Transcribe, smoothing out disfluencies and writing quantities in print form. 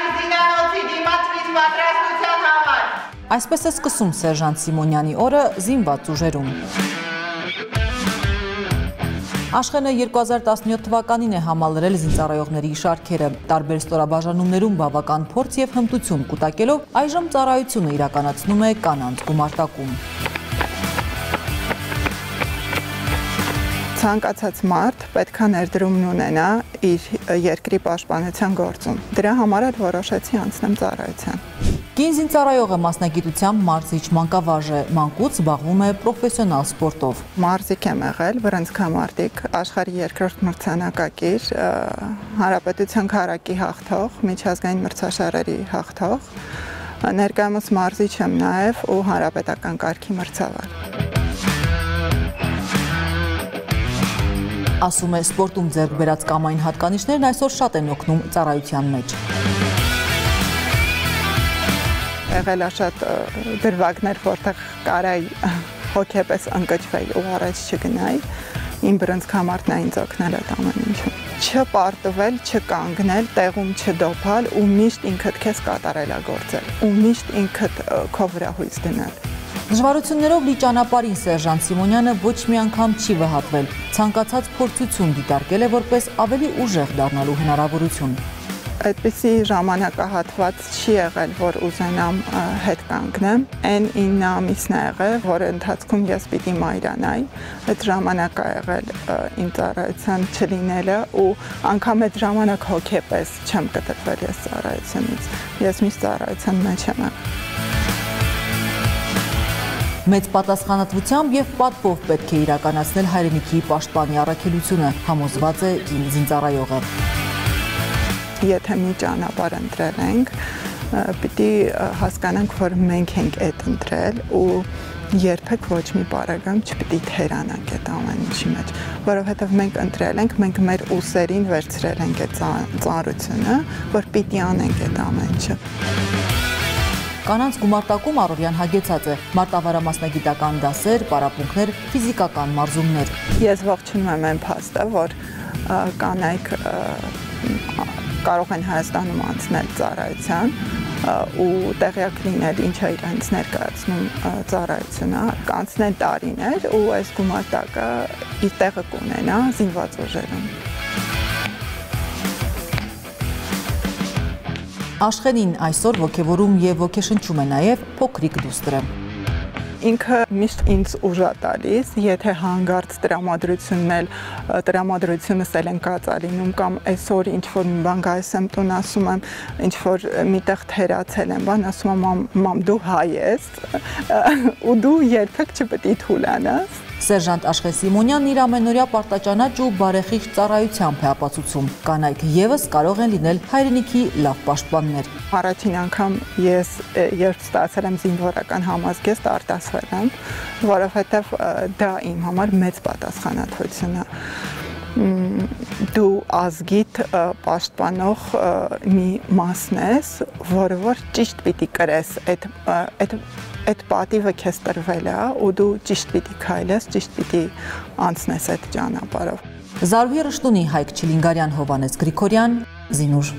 Արի զինանոցի դիմաց ինձ պատրաստության համար։ Այսպես է սկսում սերժանտ Սիմոնյանի օրը զինված ուժերում։ Աշխենը 2017 թվականին է համալրել զինծառայողների շարքերը, տարբեր ստորաբաժանումներում բավական փորձ և հմտություն կուտակելով այժմ ծառայությունը իրականացնում է կանանց գումարտակում։ Ցանկացած մարդ պետք է ներդրումն ունենա իր երկրի պաշտպանության գործում։ Դրա համար էլ որոշեցի անցնեմ ծառայության։ Կին զինծառայողը մասնագիտությամբ մարզիչ մանկավարժ է, մանկուց զբաղվում է պրոֆեսիոնալ սպորտով։ Մարզիկ եմ եղել, բռնցքամարտիկ, աշխարհի երկրորդ մրցանակակիր, հանրապետության քառակի հաղթող, միջազգային մրցաշարերի հաղթող, ներկայումս մարզիչ եմ նաև ու հանրապետական կարգի մրցավար։ Ասում է, սպորտում ձեռք բերած կամային հատկանիշներն այսօր շատ են օգնում ծառայության մեջ։ Եղել է շատ դրվագներ, որտեղ կարայի հոգեպես ընկճվեի ու առաջ չգնայի, իմ բռնցքամարտն է ինձ օգնել այդ ամեն ինչում։ Չպարտվել, չկանգնել, տեղում չդոփալ ու միշտ ինքդ քեզ կատարելագործել ու միշտ ինքդ քո վրա հույս դնել։ Դժվարություններով լի ճանապարհին սերժանտ Սիմոնյանը ոչ մի անգամ չի վհատվել, ցանկացած փորձություն դիտարկել է որպես ավելի ուժեղ դառնալու հնարավորություն։ Այդպիսի ժամանակահատված չի եղել, որ ուզենամ հետ կանգնեմ, այն 9 ամիսն է եղել, որ ընթացքում ես պիտի մայրանայի, այդ ժամանակ է եղել իմ ծառայության չլինելը ու անգամ այդ ժամանակ հոգեպես չեմ կտրվել ես ծառայությունից, ես միշտ ծառայության մեջ եմ եղել։ Մեծ պատասխանատվությամբ և պատվով պետք է իրականացնել հայրենիքի պաշտպանի առաքելությունը, համոզված է կին զինծառայողը։ Եթե մի ճանապարհ ընտրել ենք, պիտի հասկանանք, որ մենք ենք այդ ընտրել ու երբեք ոչ մի բառագամ չպիտի թերանանք այդ ամեն ինչի մեջ, որովհետև մենք ընտրել ենք, մենք մեր ուսերին վերցրել ենք այդ ծանրությունը, որ պիտի անենք այդ ամեն ինչը։ Կանանց գումարտակում առօրյան հագեցած է, մարտավարամասնագիտական դասեր, պարապմունքներ, ֆիզիկական մարզումներ։ Ես ողջունում եմ այն փաստը, որ կանայք կարող են Հայաստանում անցնել ծառայության ու տեղյակ լինել ինչ է իրենց ներկայացնում ծառայությունը, կանցնեն տարիներ ու այս գումարտակը իր տեղը կունենա զինված ուժերում։ Աշխենին այսօր ոգևորում և ոգեշնչում է նաև փոքրիկ դուստրը։ Ինքը միշտ ինձ ուժ է տալիս, եթե հանգարց տրամադրությունս էլ են կածալինում կամ այսօր ինչ-որ մի բան գայս եմ տուն, ասում եմ ինչ-որ միտեղ թերացել եմ, բան ասում եմ մամ դու հայ ես ու դու երբեք չպետք է թուլանաս։ Սերժանտ Աշխեն Սիմոնյանն իր ամենօրյա պարտաճանաչ ու բարեխիղճ ծառայությամբ է ապացուցում։ Կանայք ևս կարող են լինել հայրենիքի լավ պաշտպաններ։ Առաջին անգամ ես երբ ստացել եմ զինվորական համազգեստ արտասվել եմ, որովհետև դա իմ համար մեծ պատասխանատվություն է։ Դու ազգիդ պաշտպանող մի մասն ես, որը որ ճիշտ պիտի կրես այդ պատիվը քեզ տրվել է ու դու ճիշտ պիտի քայլես, ճիշտ պիտի անցնես այդ ճանապարհով։ Զարուհի Ռշտունի, Հայկ Չիլինգարյան, Հովհաննես Գրիգորյան, Զինուժ։